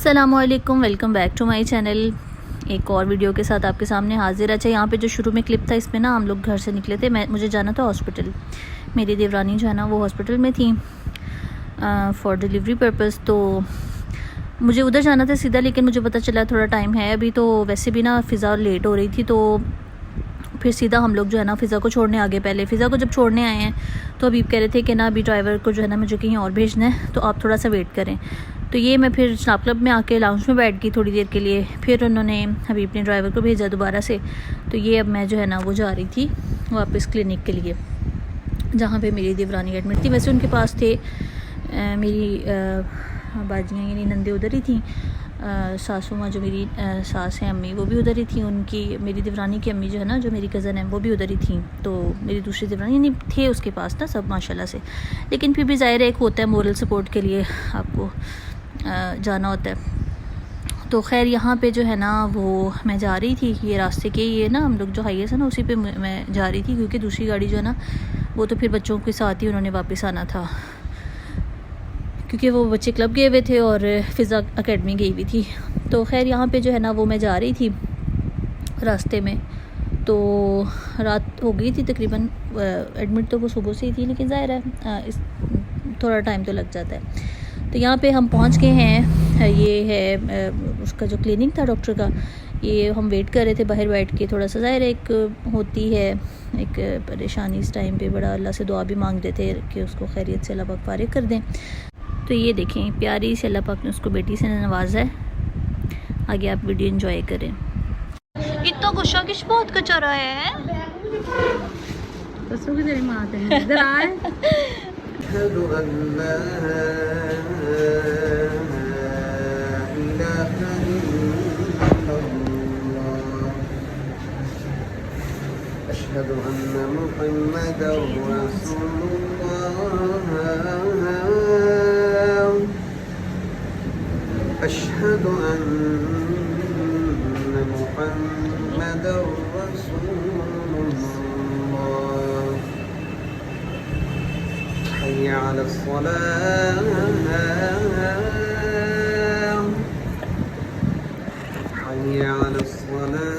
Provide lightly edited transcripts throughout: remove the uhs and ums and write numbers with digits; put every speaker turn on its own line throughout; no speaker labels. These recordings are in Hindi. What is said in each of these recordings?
अस्सलामुअलैकुम, welcome back to my channel. एक और वीडियो के साथ आपके सामने हाजिर। अच्छा, यहाँ पे जो शुरू में क्लिप था इसमें ना हम लोग घर से निकले थे। मुझे जाना था हॉस्पिटल। मेरी देवरानी जो है ना वो हॉस्पिटल में थी फॉर डिलीवरी पर्पज़। तो मुझे उधर जाना था सीधा, लेकिन मुझे पता चला थोड़ा टाइम है अभी, तो वैसे भी ना फ़िज़ा लेट हो रही थी। तो फिर सीधा हम लोग जो है ना फ़िज़ा को छोड़ने आ गए। पहले फ़िज़ा को जब छोड़ने आए हैं तो अभी कह रहे थे कि ना अभी ड्राइवर को जो है ना मुझे कहीं और भेजना है, तो आप थोड़ा सा वेट करें। तो ये मैं फिर स्नैप क्लब में आके लाउंज में बैठ गई थोड़ी देर के लिए। फिर उन्होंने अभी अपने ड्राइवर को भेजा दोबारा से। तो ये अब मैं जो है ना वो जा रही थी वापस क्लिनिक के लिए, जहाँ पे मेरी देवरानी एडमिट थी। वैसे उनके पास थे मेरी बाजियाँ यानी नंदे उधर ही थी। सासू माँ जो मेरी सास हैं अम्मी, वो भी उधर ही थी। उनकी मेरी देवरानी की अम्मी जो है ना, जो मेरी कज़न है, वो भी उधर ही थी। तो मेरी दूसरी देवरानी यानी थे उसके पास ना सब माशाल्लाह से। लेकिन फिर भी ज़ाहिर है एक होता है मोरल सपोर्ट के लिए आपको जाना होता है। तो खैर यहाँ पे जो है ना वो मैं जा रही थी, ये रास्ते के ये ना हम लोग जो हाईवे है ना उसी पे मैं जा रही थी, क्योंकि दूसरी गाड़ी जो है ना वो तो फिर बच्चों के साथ ही उन्होंने वापस आना था, क्योंकि वो बच्चे क्लब गए हुए थे और फ़िज़ा अकेडमी गई हुई थी। तो खैर यहाँ पे जो है ना वो मैं जा रही थी रास्ते में। तो रात हो गई थी तकरीबन। एडमिट तो वो सुबह से ही थी, लेकिन ज़ाहिर है इस थोड़ा टाइम तो लग जाता है। तो यहाँ पे हम पहुँच गए हैं। ये है उसका जो क्लिनिक था डॉक्टर का। ये हम वेट कर रहे थे बाहर बैठ के। थोड़ा सा ज़ाहिर एक होती है एक परेशानी इस टाइम पे। बड़ा अल्लाह से दुआ भी मांग रहे थे कि उसको खैरियत से अल्लाह पाक फारिग कर दें। तो ये देखें, प्यारी से अल्लाह पाक ने उसको बेटी से नवाजा है। आगे आप वीडियो एंजॉय करें। इतना गुस्सा किस बात का चढ़ा है?
बसों की तेरी माँ है इधर आए।
अशहदु अन्ना मुहम्मदर रसूलुल्लाह। अशहदु अन्ना मुहम्मदर रसूलुल्लाह। हय्य अलस सलाह। हय्य अलस सलाह।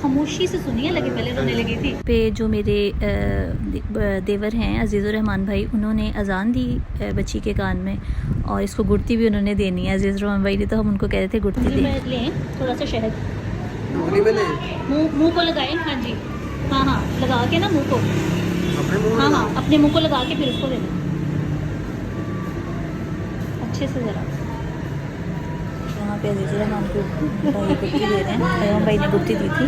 खामोशी से सुनिए, लगे पहले रोने लगी थी। पे जो मेरे देवर हैं अजीज़ुर रहमान भाई, उन्होंने अजान दी बच्ची के कान में, और इसको गुड़ती भी उन्होंने देनी है। अजीज़ुर रहमान भाई ने तो हम उनको कह रहे थे गुड़ती दें। लें थोड़ा सा शहद मुँह को लगाएं। हाँ जी, हाँ हाँ, लगा के ना मुँह को। हाँ हाँ, अपने मुँह को लगा के फिर उसको देना अच्छे से ज़रा। यहाँ पे अजीज़ुर रहमान को भाई गुत्ती दे रहे हैं। अयम भाई ने गुत्ती दी थी,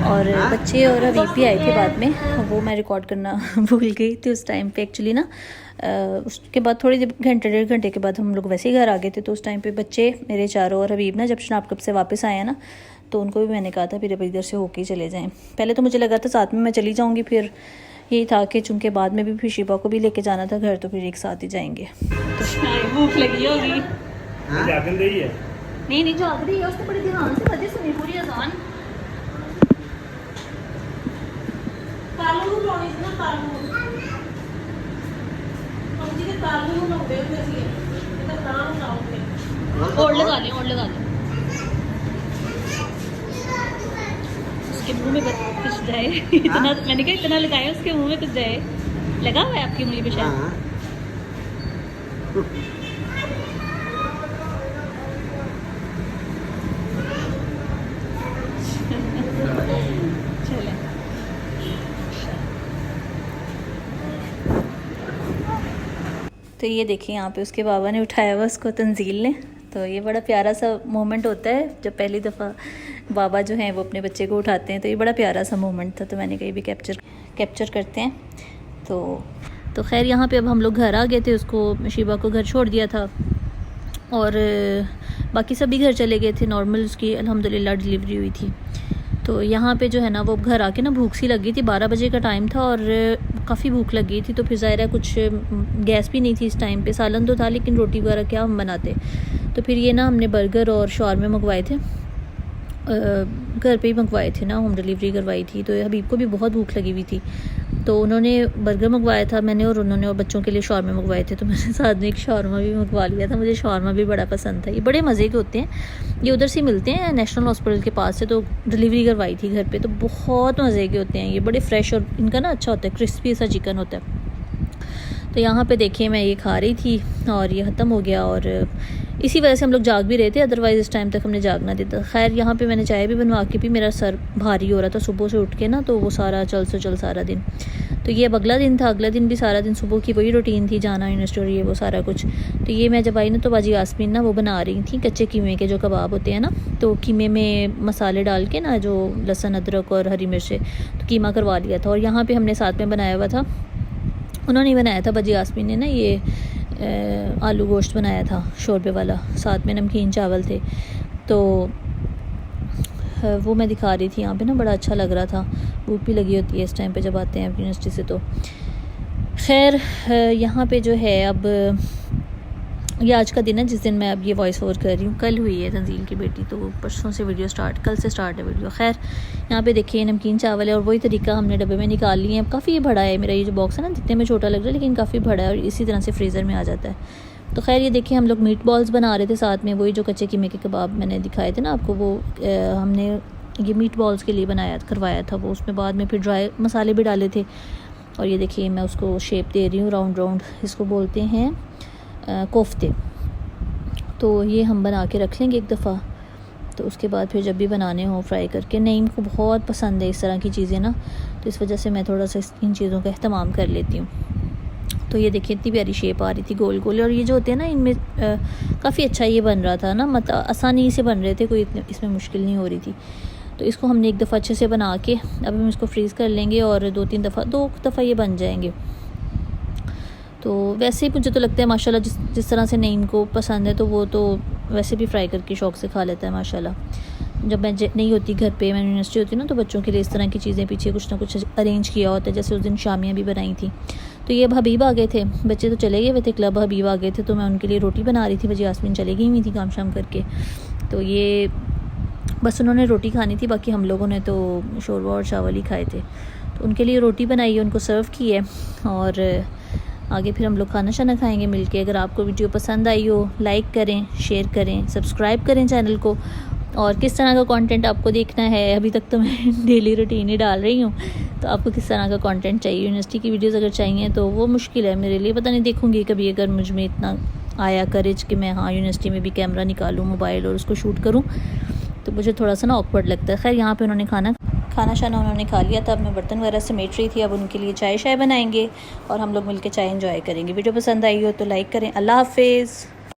और बच्चे और हबीब भी आए थे बाद में। वो मैं रिकॉर्ड करना भूल गई थी उस टाइम पे एक्चुअली ना। उसके बाद थोड़ी घंटे डेढ़ घंटे के बाद हम लोग वैसे ही घर आ गए थे। तो उस टाइम पे बच्चे मेरे चारों और हबीब ना जब स्नैप क्लब से वापस आए हैं ना, तो उनको भी मैंने कहा था फिर अब इधर से होके ही चले जाएँ। पहले तो मुझे लगा था साथ में मैं चली जाऊँगी, फिर यही था कि चूँकि बाद में भी फिर शिबा को भी लेके जाना था घर, तो फिर एक साथ ही जाएंगे। तो भूख लगी होगी। नहीं जाग रही है, उसने बड़े ध्यान से बजे सुनी पूरी अजान। और लगा लें उसके मुंह में कुछ जाए। इतना मैंने कहा इतना लगाया उसके मुंह में कुछ जाए। लगा हुआ है आपकी उंगली पे शायद। तो ये देखिए यहाँ पे उसके बाबा ने उठाया हुआ उसको, तंजील ने। तो ये बड़ा प्यारा सा मोमेंट होता है जब पहली दफ़ा बाबा जो हैं वो अपने बच्चे को उठाते हैं, तो ये बड़ा प्यारा सा मोमेंट था, तो मैंने कहीं भी कैप्चर करते हैं। तो खैर यहाँ पे अब हम लोग घर आ गए थे, उसको शिबा को घर छोड़ दिया था और बाकी सभी घर चले गए थे। नॉर्मल उसकी अल्हम्दुलिल्लाह डिलीवरी हुई थी। तो यहाँ पे जो है ना वो घर आके ना भूख सी लगी थी, 12 बजे का टाइम था और काफ़ी भूख लगी थी। तो फिर ज़ाहिर है कुछ गैस भी नहीं थी इस टाइम पे, सालन तो था लेकिन रोटी वगैरह क्या हम बनाते। तो फिर ये ना हमने बर्गर और शॉर्मे मंगवाए थे, घर पे ही मंगवाए थे ना, होम डिलीवरी करवाई थी। तो हबीब को भी बहुत भूख लगी हुई थी, तो उन्होंने बर्गर मंगवाया था मैंने, और उन्होंने और बच्चों के लिए शॉर्मे मंगवाए थे। तो मैंने साथ में एक शॉर्मा भी मंगवा लिया था, मुझे शॉर्मा भी बड़ा पसंद था। ये बड़े मज़े के होते हैं, ये उधर से मिलते हैं नेशनल हॉस्पिटल के पास से। तो डिलीवरी करवाई थी घर पे, तो बहुत मज़े के होते हैं ये, बड़े फ्रेश और इनका ना अच्छा होता है, क्रिस्पी सा चिकन होता है। तो यहाँ पे देखिए मैं ये खा रही थी और ये ख़त्म हो गया, और इसी वजह से हम लोग जाग भी रहे थे, अदरवाइज़ इस टाइम तक हमने जागना देता। खैर यहाँ पे मैंने चाय भी बनवा के पी, मेरा सर भारी हो रहा था सुबह से उठ के ना, तो वो सारा चल सारा दिन। तो ये अब अगला दिन था, अगला दिन भी सारा दिन सुबह की वही रूटीन थी, जाना यूनिवर्सिटी और ये वो सारा कुछ। तो ये मैं जब आई ना तो बाजी यास्मीन ना वो बना रही थी कच्चे कीमे के जो कबाब होते हैं ना, तो कीमे में मसाले डाल के ना, जो लहसुन अदरक और हरी मिर्च, तो कीमा करवा लिया था। और यहाँ पर हमने साथ में बनाया हुआ था, उन्होंने ही बनाया था बाजी यास्मीन ने ना, ये आलू गोश्त बनाया था शोरबे वाला, साथ में नमकीन चावल थे। तो वो मैं दिखा रही थी यहाँ पे ना, बड़ा अच्छा लग रहा था। भूख भी लगी होती है इस टाइम पे जब आते हैं यूनिवर्सिटी से। तो खैर यहाँ पे जो है अब ये आज का दिन है जिस दिन मैं अब ये वॉइस ओवर कर रही हूँ। कल हुई है तंजील की बेटी, तो परसों से वीडियो स्टार्ट, कल से स्टार्ट है वीडियो। खैर यहाँ पे देखिए नमकीन चावल है और वही तरीका हमने डब्बे में निकाल लिए हैं। काफ़ी बड़ा है मेरा ये जो बॉक्स है ना, दिखने में छोटा लग रहा है लेकिन काफ़ी बड़ा है और इसी तरह से फ्रीज़र में आ जाता है। तो खैर ये देखिए हम लोग मीट बॉल्स बना रहे थे साथ में, वही जो कच्चे कीमे के कबाब मैंने दिखाए थे ना आपको, वो हमने ये मीट बॉल्स के लिए करवाया था वो। उसमें बाद में फिर ड्राई मसाले भी डाले थे। और ये देखिए मैं उसको शेप दे रही हूँ राउंड, इसको बोलते हैं कोफ्ते। तो ये हम बना के रख लेंगे एक दफ़ा, तो उसके बाद फिर जब भी बनाने हो फ्राई करके। नईम को बहुत पसंद है इस तरह की चीज़ें ना, तो इस वजह से मैं थोड़ा सा इन चीज़ों का अहतमाम कर लेती हूँ। तो ये देखिए इतनी प्यारी शेप आ रही थी गोल गोल, और ये जो होते हैं ना इनमें काफ़ी अच्छा ये बन रहा था ना, मतलब आसानी से बन रहे थे, कोई इसमें मुश्किल नहीं हो रही थी। तो इसको हमने एक दफ़ा अच्छे से बना के अब हम इसको फ्रीज़ कर लेंगे और दो दफ़ा ये बन जाएंगे। तो वैसे ही मुझे तो लगता है माशाल्लाह जिस तरह से नईम को पसंद है, तो वो तो वैसे भी फ्राई करके शौक़ से खा लेता है माशाल्लाह। जब मैं नहीं होती घर पे, मैं यूनिवर्सिटी होती ना, तो बच्चों के लिए इस तरह की चीज़ें पीछे कुछ ना कुछ अरेंज किया होता है। जैसे उस दिन शामियाँ भी बनाई थी। तो ये अब हबीब आ गए थे, बच्चे तो चले गए हुए थे क्लब, हबीब आ गए थे, तो मैं उनके लिए रोटी बना रही थी। बजी यास्मीन चली गई हुई थी काम शाम करके, तो ये बस उन्होंने रोटी खानी थी, बाकी हम लोगों ने तो शोरबा और चावल ही खाए थे। तो उनके लिए रोटी बनाई है, उनको सर्व की है, और आगे फिर हम लोग खाना शाना खाएंगे मिलके। अगर आपको वीडियो पसंद आई हो, लाइक करें, शेयर करें, सब्सक्राइब करें चैनल को। और किस तरह का कंटेंट आपको देखना है, अभी तक तो मैं डेली रूटीन ही डाल रही हूँ, तो आपको किस तरह का कंटेंट चाहिए, यूनिवर्सिटी की वीडियोस अगर चाहिए तो वो मुश्किल है मेरे लिए, पता नहीं, देखूँगी कभी अगर मुझ में इतना आया करेज कि मैं हाँ यूनिवर्सिटी में भी कैमरा निकालूँ मोबाइल और उसको शूट करूँ, तो मुझे थोड़ा सा ना ऑकवर्ड लगता है। खैर यहाँ पे उन्होंने खाना शाना उन्होंने खा लिया था, अब मैं बर्तन वगैरह समेट रही थी। अब उनके लिए चाय बनाएंगे और हम लोग मिलकर चाय एंजॉय करेंगे। वीडियो पसंद आई हो तो लाइक करें। अल्लाह हाफिज़।